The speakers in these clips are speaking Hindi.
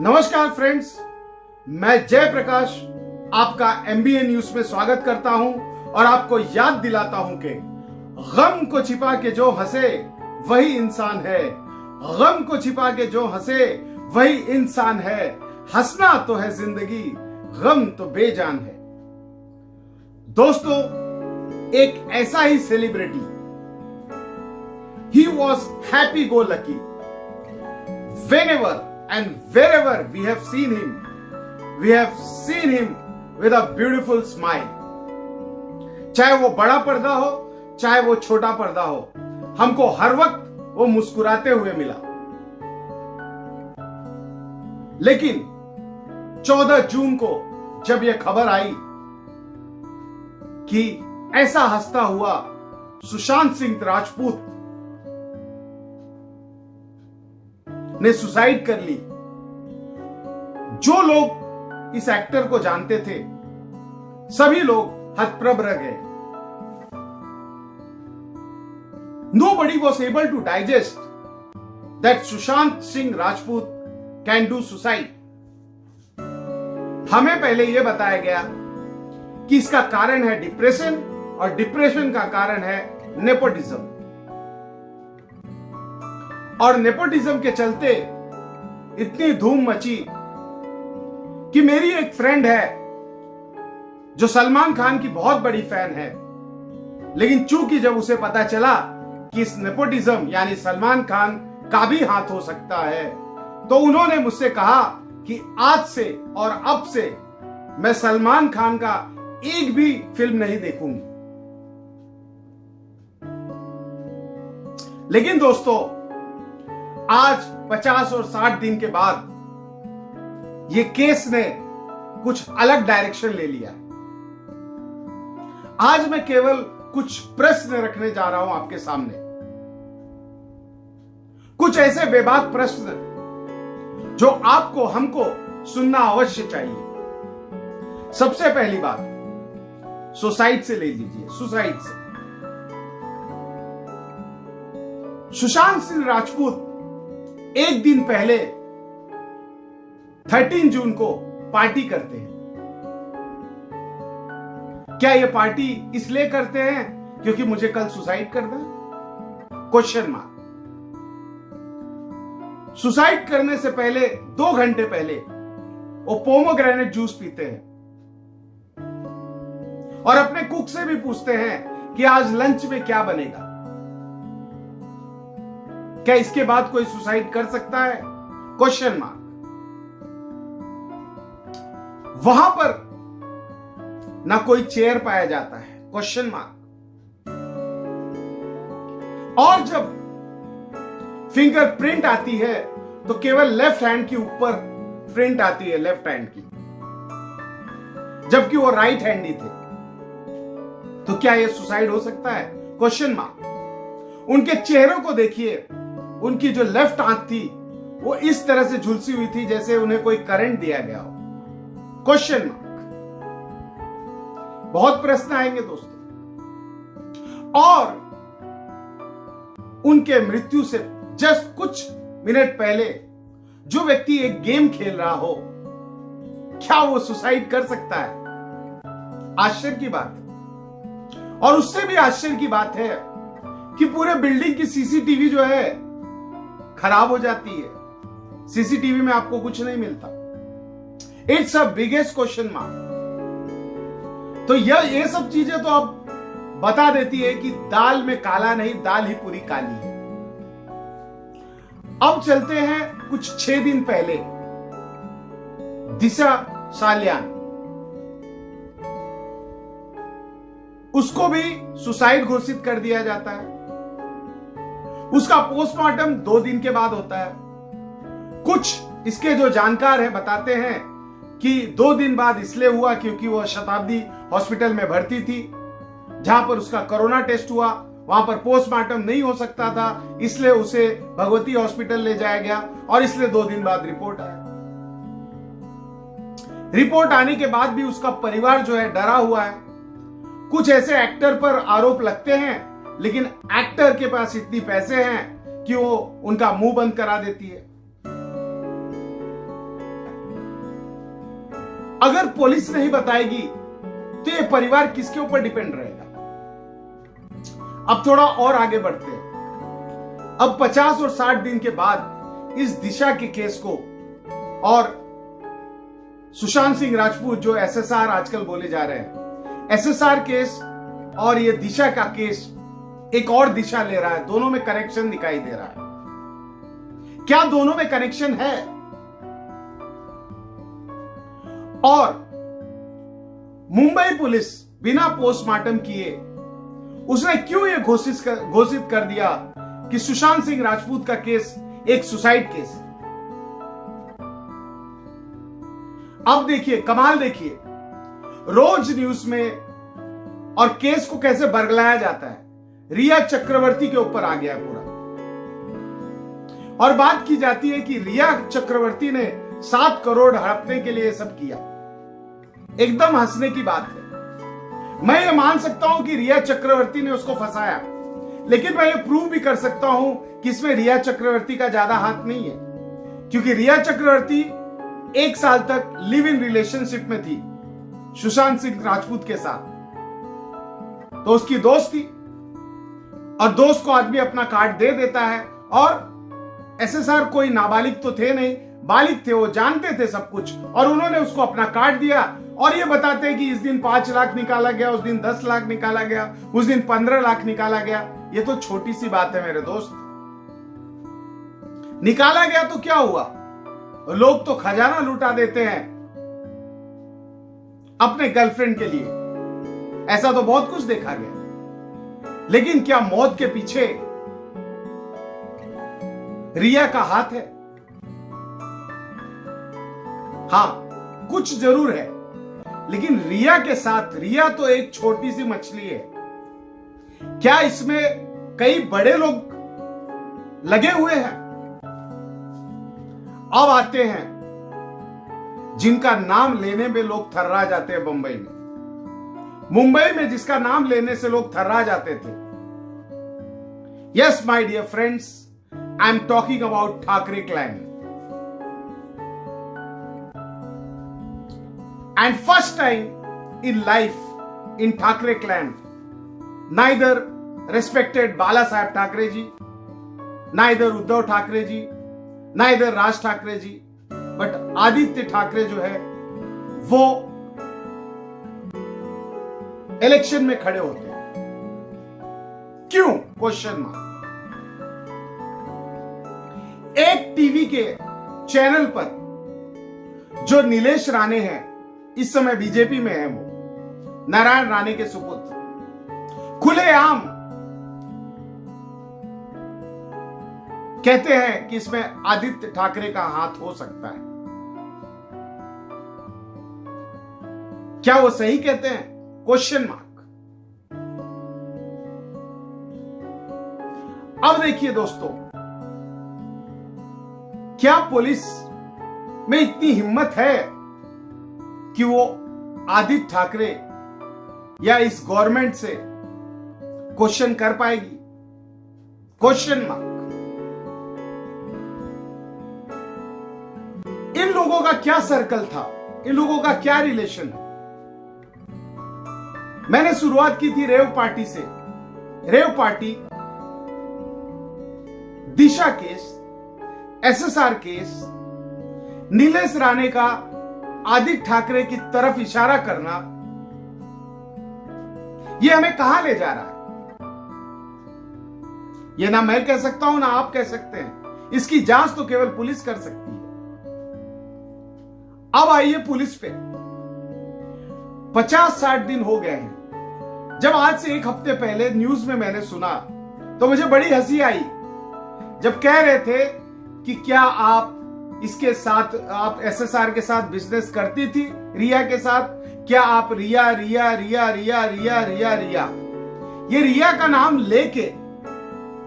नमस्कार फ्रेंड्स, मैं जयप्रकाश आपका एमबीए न्यूज में स्वागत करता हूं और आपको याद दिलाता हूं कि गम को छिपा के जो हंसे वही इंसान है। गम को छिपा के जो हंसे वही इंसान है। हंसना तो है जिंदगी, गम तो बेजान है। दोस्तों, एक ऐसा ही celebrity, he was happy go lucky. Whenever and wherever we have seen him with a beautiful smile. चाहे वो बड़ा पर्दा हो, चाहे वो छोटा पर्दा हो, हमको हर वक्त वो मुस्कुराते हुए मिला। लेकिन 14 जून को जब यह खबर आई कि ऐसा हंसता हुआ सुशांत सिंह राजपूत ने सुसाइड कर ली, जो लोग इस एक्टर को जानते थे सभी लोग हतप्रभ रह गए। Nobody was able to digest that Sushant Singh Rajput can do suicide. हमें पहले यह बताया गया कि इसका कारण है डिप्रेशन और डिप्रेशन का कारण है नेपोटिज्म। और नेपोटिज्म के चलते इतनी धूम मची कि मेरी एक फ्रेंड है जो सलमान खान की बहुत बड़ी फैन है, लेकिन चूंकि जब उसे पता चला कि इस नेपोटिज्म यानी सलमान खान का भी हाथ हो सकता है, तो उन्होंने मुझसे कहा कि आज से और अब से मैं सलमान खान का एक भी फिल्म नहीं देखूंगी। लेकिन दोस्तों, आज 50 और 60 दिन के बाद ये केस ने कुछ अलग डायरेक्शन ले लिया। आज मैं केवल कुछ प्रश्न रखने जा रहा हूं आपके सामने, कुछ ऐसे बेबाक प्रश्न जो आपको हमको सुनना अवश्य चाहिए। सबसे पहली बात सुसाइड से ले लीजिए। सुसाइड से सुशांत सिंह राजपूत एक दिन पहले 13 जून को पार्टी करते हैं। क्या ये पार्टी इसलिए करते हैं क्योंकि मुझे कल सुसाइड करना है? Question mark. सुसाइड करने से पहले 2 घंटे पहले वो पोमोग्रेनेट जूस पीते हैं और अपने कुक से भी पूछते हैं कि आज लंच में क्या बनेगा। क्या इसके बाद कोई सुसाइड कर सकता है? Question mark. वहां पर ना कोई चेयर पाया जाता है? Question mark. और जब फिंगरप्रिंट आती है तो केवल लेफ्ट हैंड के ऊपर प्रिंट आती है, लेफ्ट हैंड की, जबकि वो राइट हैंडी थे। तो क्या यह सुसाइड हो सकता है? Question mark. उनके चेहरों को देखिए, उनकी जो लेफ्ट आंख थी वो इस तरह से झुलसी हुई थी जैसे उन्हें कोई करंट दिया गया हो। Question mark. बहुत प्रश्न आएंगे दोस्तों। और उनके मृत्यु से जस्ट कुछ मिनट पहले जो व्यक्ति एक गेम खेल रहा हो, क्या वो सुसाइड कर सकता है? आश्चर्य की बात है। और उससे भी आश्चर्य की बात है कि पूरे बिल्डिंग की सीसीटीवी जो है खराब हो जाती है। सीसीटीवी में आपको कुछ नहीं मिलता। It's a biggest question mark. तो ये सब चीजें तो अब बता देती है कि दाल में काला नहीं, दाल ही पूरी काली है। अब चलते हैं कुछ 6 दिन पहले। दिशा सालियान, उसको भी सुसाइड घोषित कर दिया जाता है। उसका पोस्टमार्टम 2 दिन के बाद होता है। कुछ इसके जो जानकार हैं बताते हैं कि 2 दिन बाद इसलिए हुआ क्योंकि वह शताब्दी हॉस्पिटल में भर्ती थी, जहां पर उसका कोरोना टेस्ट हुआ। वहां पर पोस्टमार्टम नहीं हो सकता था, इसलिए उसे भगवती हॉस्पिटल ले जाया गया और इसलिए 2 दिन बाद रिपोर्ट आया। रिपोर्ट आने के बाद भी उसका परिवार जो है डरा हुआ है। कुछ ऐसे एक्टर पर आरोप लगते हैं, लेकिन एक्टर के पास इतनी पैसे हैं कि वो उनका मुंह बंद करा देती है। अगर पुलिस नहीं बताएगी तो ये परिवार किसके ऊपर डिपेंड रहेगा? अब थोड़ा और आगे बढ़ते हैं। अब 50 और 60 दिन के बाद इस दिशा के केस को और सुशांत सिंह राजपूत, जो एसएसआर आजकल बोले जा रहे हैं, एसएसआर केस और ये दिशा का केस एक और दिशा ले रहा है। दोनों में कनेक्शन दिखाई दे रहा है। क्या दोनों में कनेक्शन है? और मुंबई पुलिस बिना पोस्टमार्टम किए उसने क्यों यह घोषित कर दिया कि सुशांत सिंह राजपूत का केस एक सुसाइड केस? अब देखिए, कमाल देखिए, रोज न्यूज में और केस को कैसे बरगलाया जाता है। रिया चक्रवर्ती के ऊपर आ गया है पूरा, और बात की जाती है कि रिया चक्रवर्ती ने 7 करोड़ हड़पने के लिए सब किया। एकदम हंसने की बात है। मैं ये मान सकता हूं कि रिया चक्रवर्ती ने उसको फंसाया, लेकिन मैं ये प्रूव भी कर सकता हूं कि इसमें रिया चक्रवर्ती का ज्यादा हाथ नहीं है, क्योंकि रिया चक्रवर्ती 1 साल तक लिव इन रिलेशनशिप में थी सुशांत सिंह राजपूत के साथ। तो उसकी दोस्त थी, और दोस्त को आदमी अपना कार्ड दे देता है। और एसएसआर कोई नाबालिग तो थे नहीं, बालिग थे, वो जानते थे सब कुछ, और उन्होंने उसको अपना कार्ड दिया और ये बताते हैं कि इस दिन 5 लाख निकाला गया, उस दिन 10 लाख निकाला गया, उस दिन 15 लाख निकाला गया। ये तो छोटी सी बात है मेरे दोस्त। निकाला गया तो क्या हुआ? लोग तो खजाना लुटा देते हैं अपने गर्लफ्रेंड के लिए। ऐसा तो बहुत कुछ देखा गया। लेकिन क्या मौत के पीछे रिया का हाथ है? हां, कुछ जरूर है, लेकिन रिया के साथ, रिया तो एक छोटी सी मछली है। क्या इसमें कई बड़े लोग लगे हुए हैं? अब आते हैं जिनका नाम लेने में लोग थर्रा जाते हैं। मुंबई में जिसका नाम लेने से लोग थर्रा जाते थे। Yes my dear friends, I am talking about Thackeray clan. And first time in life in Thackeray clan, neither respected Bala Saheb Thackeray ji, neither Uddhav Thackeray ji, neither Raj Thackeray ji, but Aditya Thackeray जो है वो इलेक्शन में खड़े होते हैं। क्यों? Question mark. एक टीवी के चैनल पर जो नीलेश राणे हैं, इस समय बीजेपी में है, वो नारायण राणे के सुपुत्र, खुलेआम कहते हैं कि इसमें आदित्य ठाकरे का हाथ हो सकता है। क्या वो सही कहते हैं? Question mark. अब देखिए दोस्तों, क्या पुलिस में इतनी हिम्मत है कि वो आदित्य ठाकरे या इस गवर्नमेंट से क्वेश्चन कर पाएगी? Question mark. इन लोगों का क्या सर्कल था? इन लोगों का क्या रिलेशन है? मैंने शुरुआत की थी रेव पार्टी से। Rave party, Disha case, SSR case, Nilesh Rane का आदित्य ठाकरे की तरफ इशारा करना, यह हमें कहां ले जा रहा है? यह ना मैं कह सकता हूं, ना आप कह सकते हैं। इसकी जांच तो केवल पुलिस कर सकती है। अब आइए पुलिस पे। 50-60 दिन हो गए हैं। जब आज से 1 हफ्ते पहले न्यूज में मैंने सुना तो मुझे बड़ी हंसी आई, जब कह रहे थे कि क्या आप इसके साथ, आप एसएसआर के साथ बिजनेस करती थी, रिया के साथ? क्या आप रिया रिया रिया रिया रिया रिया रिया, ये रिया का नाम लेके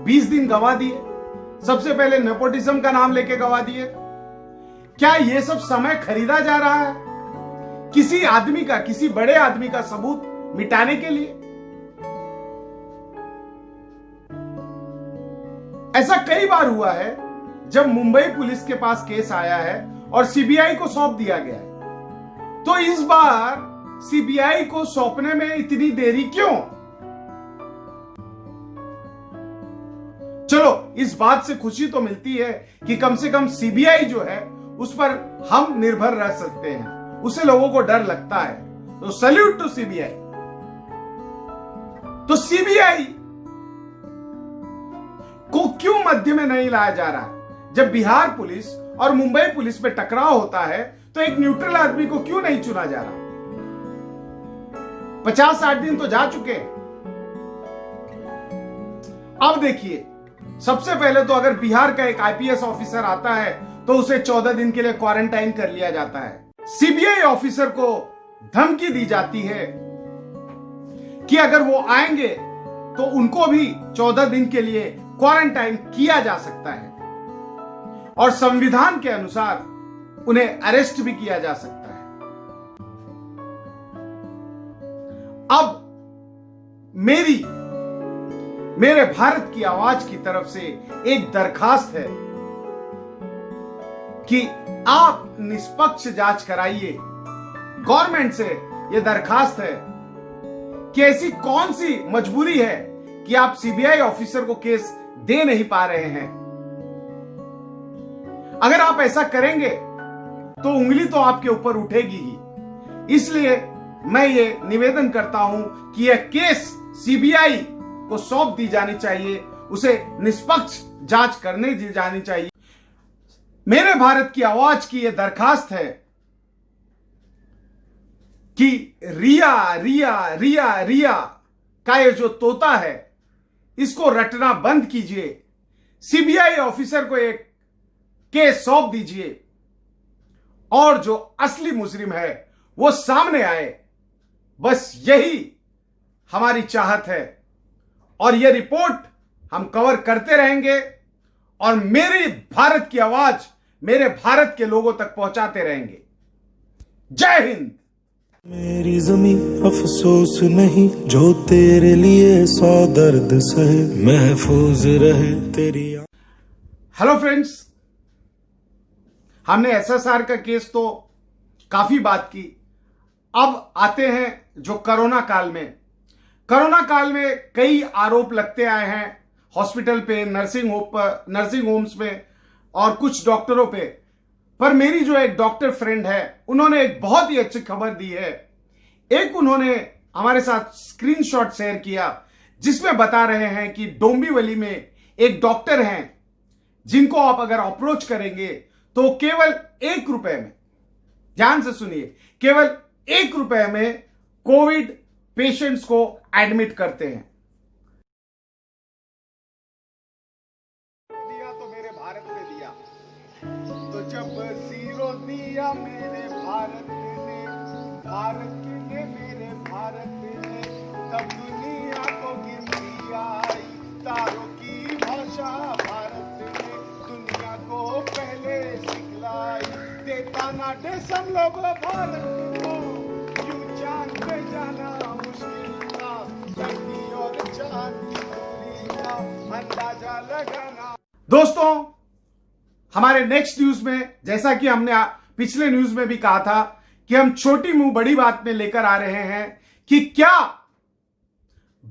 20 दिन गवा दिए। सबसे पहले नेपोटिज्म का नाम लेके गवा दिए। क्या ये सब समय खरीदा जा रहा है किसी आदमी का, किसी बड़े आदमी का सबूत मिटाने के लिए? ऐसा कई बार हुआ है जब मुंबई पुलिस के पास केस आया है और सीबीआई को सौंप दिया गया है, तो इस बार सीबीआई को सौंपने में इतनी देरी क्यों? चलो, इस बात से खुशी तो मिलती है कि कम से कम सीबीआई जो है उस पर हम निर्भर रह सकते हैं, उसे लोगों को डर लगता है। तो सैल्यूट टू सीबीआई। तो सीबीआई को क्यों मध्य में नहीं लाया जा रहा है? जब बिहार पुलिस और मुंबई पुलिस में टकराव होता है तो एक न्यूट्रल आदमी को क्यों नहीं चुना जा रहा? 50-60 दिन तो जा चुके हैं। अब देखिए, सबसे पहले तो अगर बिहार का एक आईपीएस ऑफिसर आता है तो उसे 14 दिन के लिए क्वारंटाइन कर लिया जाता है। सीबीआई ऑफिसर को धमकी दी जाती है कि अगर वो आएंगे तो उनको भी 14 दिन के लिए क्वारंटाइन किया जा सकता है और संविधान के अनुसार उन्हें अरेस्ट भी किया जा सकता है। अब मेरे भारत की आवाज की तरफ से एक दरखास्त है कि आप निष्पक्ष जांच कराइए। गवर्नमेंट से यह दरखास्त है कि ऐसी कौन सी मजबूरी है कि आप सीबीआई ऑफिसर को केस दे नहीं पा रहे हैं। अगर आप ऐसा करेंगे तो उंगली तो आपके ऊपर उठेगी ही। इसलिए मैं ये निवेदन करता हूं कि यह केस सीबीआई को सौंप दी जानी चाहिए, उसे निष्पक्ष जांच करने दी जानी चाहिए। मेरे भारत की आवाज की यह दरखास्त है कि रिया रिया रिया रिया का ये जो तोता है इसको रटना बंद कीजिए। सीबीआई ऑफिसर को एक केस सौंप दीजिए और जो असली मुजरिम है वो सामने आए। बस यही हमारी चाहत है और यह रिपोर्ट हम कवर करते रहेंगे और मेरी भारत की आवाज मेरे भारत के लोगों तक पहुंचाते रहेंगे। जय हिंद। मेरी ज़मीं अफसोस नहीं, जो तेरे लिए 100 दर्द सहे, महफूज रहे तेरी। हेलो फ्रेंड्स, हमने एसएसआर का केस तो काफी बात की। अब आते हैं जो कोरोना काल में। कोरोना काल में कई आरोप लगते आए हैं हॉस्पिटल पे, नर्सिंग होम्स पे और कुछ डॉक्टरों पे। पर मेरी जो एक डॉक्टर फ्रेंड है उन्होंने एक बहुत ही अच्छी खबर दी है। एक उन्होंने हमारे साथ स्क्रीनशॉट शेयर किया जिसमें बता रहे हैं कि डोंबिवली में एक डॉक्टर हैं जिनको आप अगर अप्रोच करेंगे तो केवल 1 रुपए में, ध्यान से सुनिए, केवल 1 रुपए में कोविड पेशेंट्स को एडमिट करते हैं। दिया तो मेरे भारत ने दिया, तो जब 0 दिया मेरे भारत ने मेरे भारत ने, तब दुनिया को गिनती आई तारों की भाषा भारत ने दुनिया को पहले सिखलाई। देता ना देशम लोग भारत को, यूं चांद पे जाना मुश्किल था, धरती और चांद की दूरी का अंदाजा लगाना। दोस्तों, हमारे नेक्स्ट न्यूज में, जैसा कि हमने पिछले न्यूज में भी कहा था कि हम छोटी मुंह बड़ी बात में लेकर आ रहे हैं कि क्या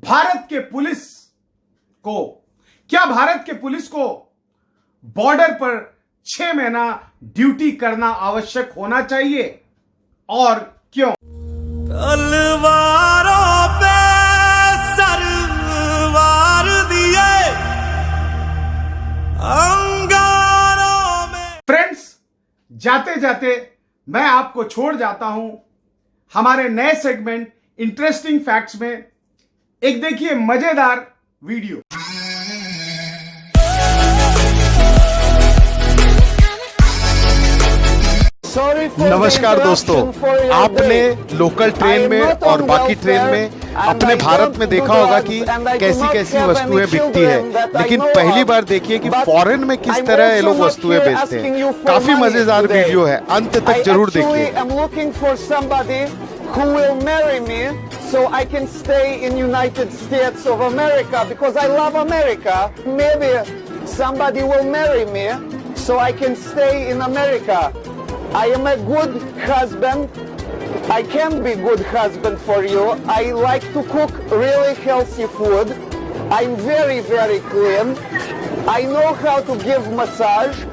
भारत के पुलिस को बॉर्डर पर 6 महीना ड्यूटी करना आवश्यक होना चाहिए और क्यों। तलवारों पे सरवार दिए अंगारों में। फ्रेंड्स, जाते जाते मैं आपको छोड़ जाता हूं हमारे नए सेगमेंट इंटरेस्टिंग फैक्ट्स में। एक देखिए मजेदार वीडियो। नमस्कार दोस्तों, आपने लोकल ट्रेन में और बाकी ट्रेन में अपने भारत में देखा होगा कि कैसी कैसी वस्तुएं बिकती है, लेकिन पहली बार देखिए कि फॉरेन में किस तरह ये लोग वस्तुएं बेचते हैं। काफी मजेदार वीडियो है, अंत तक जरूर देखिए। Who will marry me so I can stay in United States of America because I love America. Maybe somebody will marry me so I can stay in America. I am a good husband I can be good husband for you. I like to cook really healthy food. I'm very, very clean. I know how to give massage.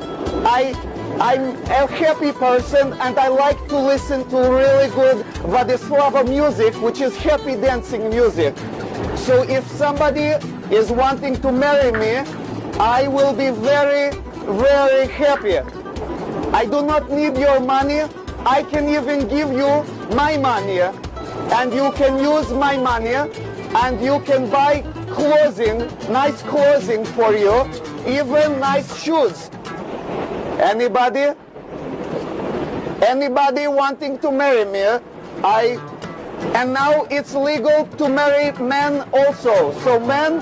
I'm a happy person and I like to listen to really good Vladislava music, which is happy dancing music. So if somebody is wanting to marry me, I will be very, very happy. I do not need your money. I can even give you my money and you can use my money and you can buy clothing, nice clothing for you, even nice shoes. Anybody? Anybody wanting to marry me? And now it's legal to marry men also. So men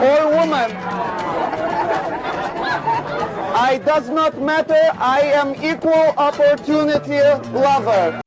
or women. It does not matter. I am equal opportunity lover.